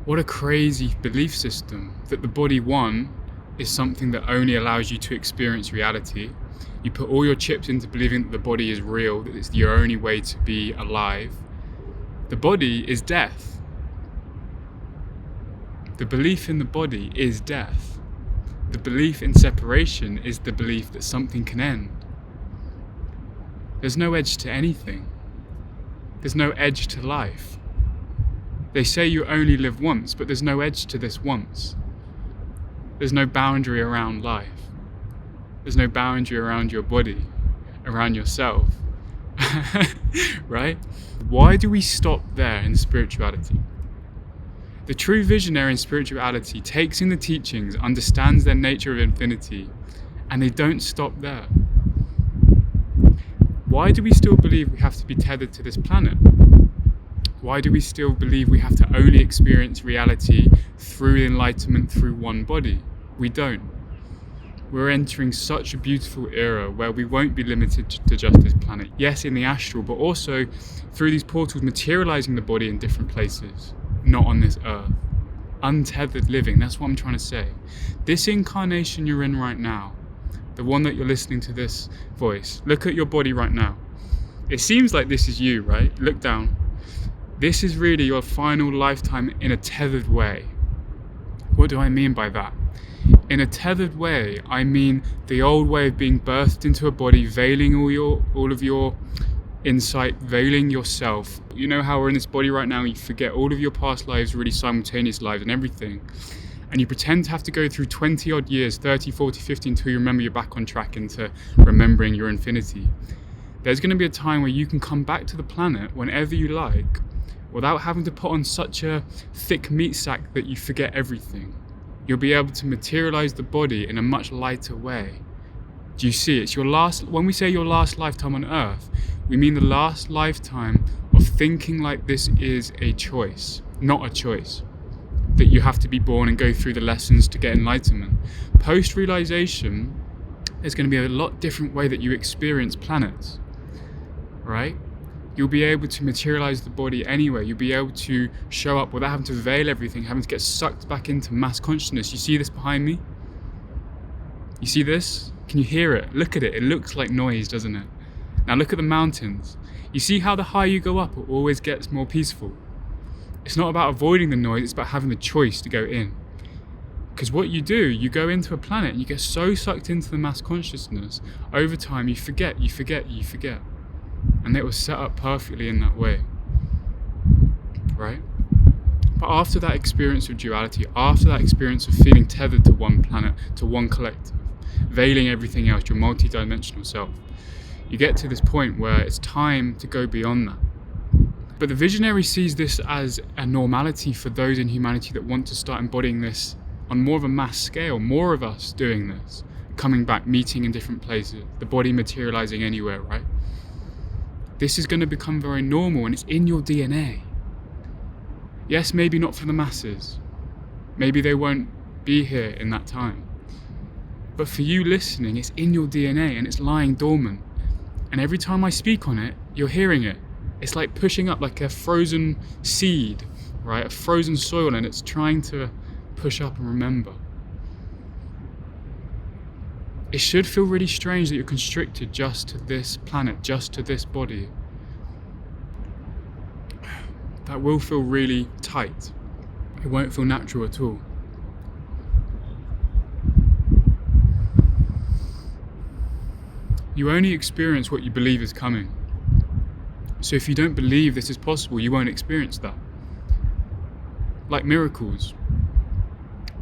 What a crazy belief system, that the body, one, is something that only allows you to experience reality. You put all your chips into believing that the body is real, that it's your only way to be alive. The body is death. The belief in the body is death. The belief in separation is the belief that something can end. There's no edge to anything. There's no edge to life. They say you only live once, but there's no edge to this once. There's no boundary around life. There's no boundary around your body, around yourself. Right? Why do we stop there in spirituality? The true visionary in spirituality takes in the teachings, understands their nature of infinity, and they don't stop there. Why do we still believe we have to be tethered to this planet? Why do we still believe we have to only experience reality through enlightenment through one body? We don't. We're entering such a beautiful era where we won't be limited to just this planet. Yes, in the astral, but also through these portals materializing the body in different places, not on this earth. Untethered living, that's what I'm trying to say. This incarnation you're in right now, the one that you're listening to this voice, look at your body right now. It seems like this is you, right? Look down. This is really your final lifetime in a tethered way. What do I mean by that? In a tethered way, I mean the old way of being birthed into a body, veiling all of your insight, veiling yourself. You know how we're in this body right now, you forget all of your past lives, really simultaneous lives and everything. And you pretend to have to go through 20 odd years, 30, 40, 50, until you remember you're back on track into remembering your infinity. There's going to be a time where you can come back to the planet whenever you like, without having to put on such a thick meat sack that you forget everything. You'll be able to materialize the body in a much lighter way. Do you see? It's your last, when we say your last lifetime on earth, we mean the last lifetime of thinking like this is a choice, not a choice. That you have to be born and go through the lessons to get enlightenment. Post-realization, there's going to be a lot different way that you experience planets, right? You'll be able to materialize the body anyway. You'll be able to show up without having to veil everything, having to get sucked back into mass consciousness. You see this behind me? You see this? Can you hear it? Look at it. It looks like noise, doesn't it? Now look at the mountains. You see how the higher you go up, it always gets more peaceful. It's not about avoiding the noise, it's about having the choice to go in. Because what you do, you go into a planet and you get so sucked into the mass consciousness, over time you forget. And it was set up perfectly in that way, right? But after that experience of duality, after that experience of feeling tethered to one planet, to one collective, veiling everything else, your multi-dimensional self, you get to this point where it's time to go beyond that. But the visionary sees this as a normality for those in humanity that want to start embodying this on more of a mass scale, more of us doing this, coming back, meeting in different places, the body materializing anywhere, right? This is going to become very normal and it's in your DNA. Yes, maybe not for the masses. Maybe they won't be here in that time. But for you listening, it's in your DNA and it's lying dormant. And every time I speak on it, you're hearing it. It's like pushing up like a frozen seed, right? A frozen soil, and it's trying to push up and remember. It should feel really strange that you're constricted just to this planet, just to this body. That will feel really tight. It won't feel natural at all. You only experience what you believe is coming. So if you don't believe this is possible, you won't experience that. Like miracles.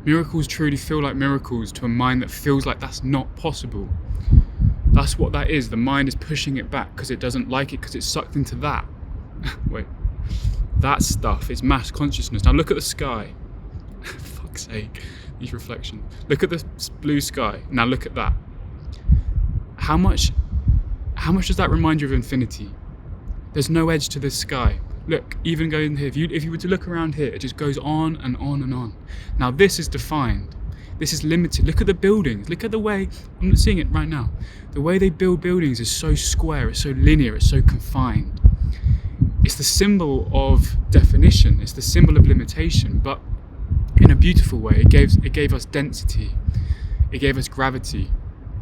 Miracles truly feel like miracles to a mind that feels like that's not possible. That's what that is. The mind is pushing it back because it doesn't like it, because it's sucked into that. Wait. That stuff is mass consciousness. Now look at the sky. Fuck's sake. These reflections. Look at the blue sky. Now look at that. How much does that remind you of infinity? There's no edge to this sky. Look, even going here, if you were to look around here, it just goes on and on and on. Now this is defined. This is limited. Look at the buildings. Look at the way, I'm not seeing it right now. The way they build buildings is so square, it's so linear, it's so confined. It's the symbol of definition. It's the symbol of limitation, but in a beautiful way. It gave us density. It gave us gravity.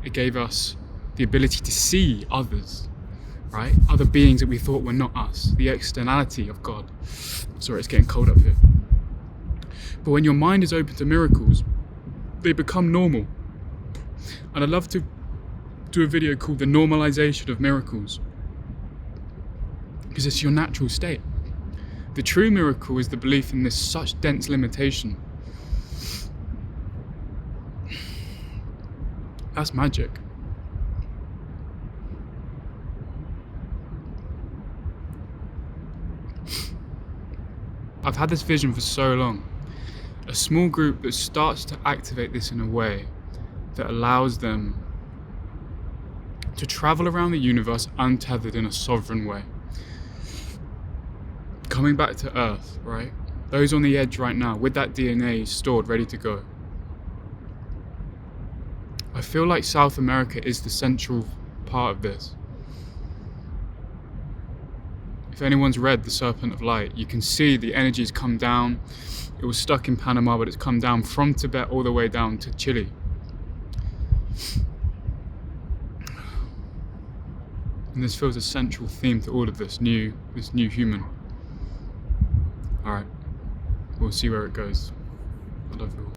It gave us the ability to see others, right? Other beings that we thought were not us. The externality of God. Sorry, it's getting cold up here. But when your mind is open to miracles, they become normal. And I'd love to do a video called The Normalization of Miracles, because it's your natural state. The true miracle is the belief in this such dense limitation. That's magic. I've had this vision for so long. A small group that starts to activate this in a way that allows them to travel around the universe untethered in a sovereign way. Coming back to Earth, right? Those on the edge right now with that DNA stored, ready to go. I feel like South America is the central part of this. If anyone's read The Serpent of Light, you can see the energies come down. It was stuck in Panama, but it's come down from Tibet all the way down to Chile. And this feels a central theme to all of this new human. Alright, we'll see where it goes. I love you all.